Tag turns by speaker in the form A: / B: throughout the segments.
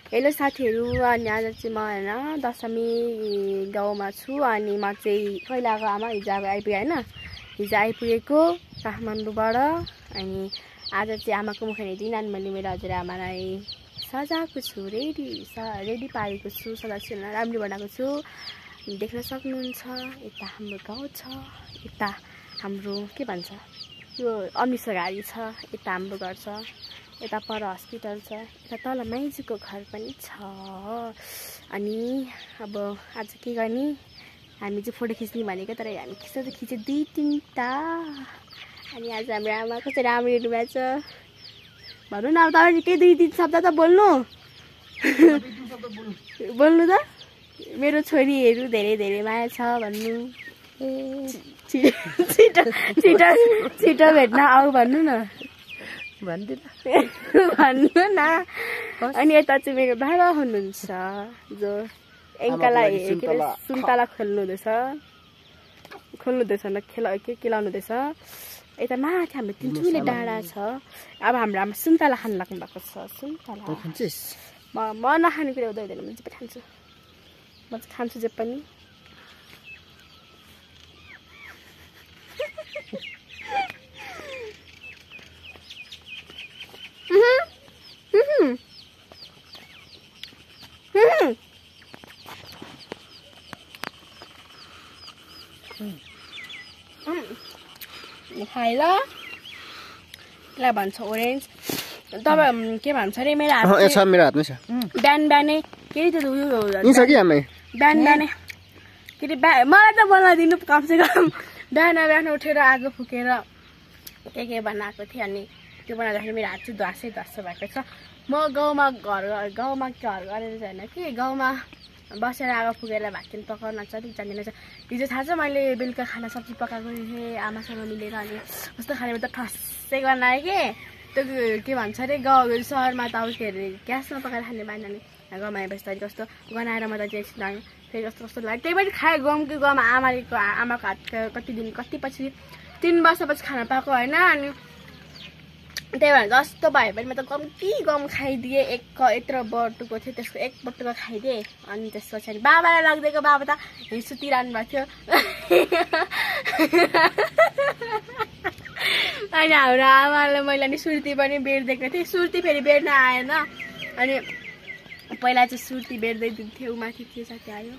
A: Hello साथीहरू, अनि आज चाहिँ म हैन दशमी गाउँमा छु। अनि म चाहिँ पहिलाको आमा हिजो आइपुगे हैन, हिजो आइपुगेको काठमाडौँबाट। अनि आज चाहिँ आमाको मुखले दिन अनि मैले मेरो हजुरआमालाई सजाएको छु, रेडी पारेको छु, सजाएको छु, राम्रो बनाएको छु। देख्न सक्नुहुन्छ यता हाम्रो गाउँ छ, यता हाम्रो के भन्छ यो अमिसो गाडी छ, यता हाम्रो घर छ, यता पर हस्पिटल छ, यता तल माइजूको घर पनि छ। अनि अब आज के गर्ने, हामी चाहिँ फोटो खिच्ने भनेको, तर हामी खिच्यो 2-3टा। अनि आज हाम्रो आमाको चाहिँ राम्रो हेर्नुभएको छ। भन्नु न अब तपाईँ के 2-3 शब्द त बोल्नु बोल्नु त। मेरो छोरीहरू धेरै धेरै माया छ भन्नु। छिटो भेट्न आऊ भन्नु न, भन्नु न। अनि यता चाहिँ मेरो बाबा हुनुहुन्छ जो एङ्कालाई सुन्तला खोल्नुहुँदैछ न, खेलाउनु हुँदैछ। यता माथि हाम्रो ठुलो डाँडा छ। अब हाम्रो आमा सुन्तला खान लाग्नु भएको छ। सुन्तला म नखाने कुरा हुँदैन, म चाहिँ खान्छु, म चाहिँ खान्छु जे पनि। खाएर यसलाई भन्छ ओरेन्ज। तपाईँ के भन्छ अरे मेरो हातमै छ। बिहान बिहानै के अरे त्यो उयो बिहान बिहानै के अरे मलाई त बोल्न दिनु कमसे कम। बिहान उठेर आगो फुकेर के बनाएको थिएँ। अनि त्यो बनाउँदाखेरि मेरो हात चाहिँ ध्वासै भएको छ। म गाउँमा घर गरेर होइन कि गाउँमा बसेर आगो फुकेर भात पकाउन चाहिँ जान्दिनँ। हिजो थाहा छ मैले बेलुका खाना सब्जी पकाएको थिएँ आमासँग मिलेर। अनि कस्तो खाने त ठस्सै गर्न आएँ कि त्यो के भन्छ अरे गाउँ सहरमा त अब के अरे ग्यासमा पकाएर खाने बानी। गाउँमा आएपछि कस्तो गनाएर म त एकछिन लाग्यो, फेरि कस्तो लाग्यो। त्यही पनि खाएँ। गाउँमा आमाको हात कति पछि 3 वर्षपछि खाना पाएको होइन। अनि त्यही भएर जस्तो भयो भने म त कम्ती गम खाइदिएँ। यत्रो बटुको थियो, त्यसको 1 बटुको खाइदिएँ। अनि त्यसपछि अनि बाबालाई लगिदिएको, बाबा त सुतिरहनु भएको थियो। अनि हाम्रो आमालाई मैले अनि सुर्ती पनि बेर्दिएको थिएँ। सुर्ती फेरि बेर्न आएन। अनि पहिला चाहिँ सुर्ती बेर्दै दिन्थ्यो, माथि के साथी आयो।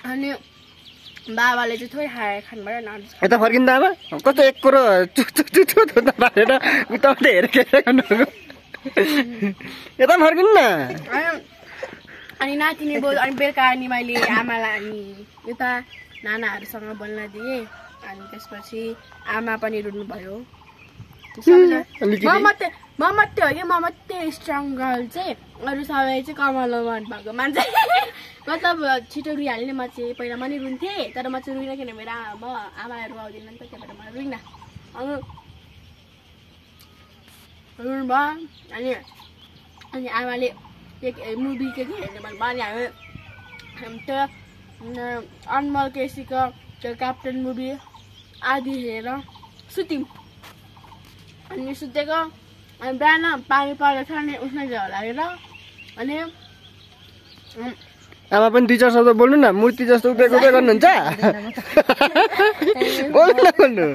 A: अनि बाबाले चाहिँ थोरै खानुभयो।
B: यता फर्किँदा आमा कस्तो एक कुरो पारेर उताउता हेरेर यता फर्किनु न।
A: अनि नातिनी बोल। अनि बेलुका अनि मैले आमालाई अनि यता नानाहरूसँग बोल्न दिएँ। अनि त्यसपछि आमा पनि रुनु भयो। म मात्रै हो कि, म मात्रै स्ट्रङ गर्ल चाहिँ, अरू सबै चाहिँ कमलो मन भएको मान्छे। मतलब छिटो रुइहाल्ने। म चाहिँ पहिला म नि रुन्थेँ, तर म चाहिँ रुइनँ किन मेरो आमाहरू आउँदैन नि त, त्यही भएर म रुइनँ। रुनु भयो। अनि आमाले मुभी के हेर्ने भने हामी त्यो अनमोल केसीको त्यो क्याप्टेन मुभी आदि हेरेर सुत्यौँ। अनि सुतेको, अनि बिहान पानी परेको थियो। अनि उठ्न झ्याउ लागेर अनि
B: आमा पनि 2-4 शब्द बोल्नु न। मूर्ति जस्तो उभिएको गर्नुहुन्छ। बोल्नु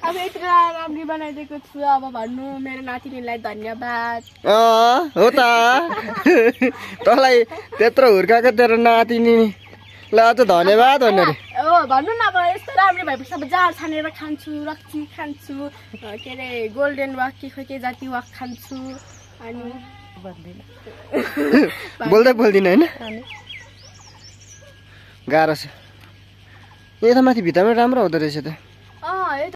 A: अब यति राम्ररी बनाइदिएको छु। अब भन्नु मेरो नातिनीलाई धन्यवाद।
B: हो त, तँलाई त्यत्रो हुर्काएको तेरो नातिनीलाई अझ धन्यवाद भन्नु रे।
A: भन्नु न। अब यस्तो राम्रो भएपछि अब जार छानेर खान्छु, रक्सी खान्छु, के अरे गोल्डन वाक के जाति वाक खान्छु। अनि
B: बोल्दिन होइन, गाह्रो छ। यता माथि भित्तामा राम्रो हुँदो रहेछ त।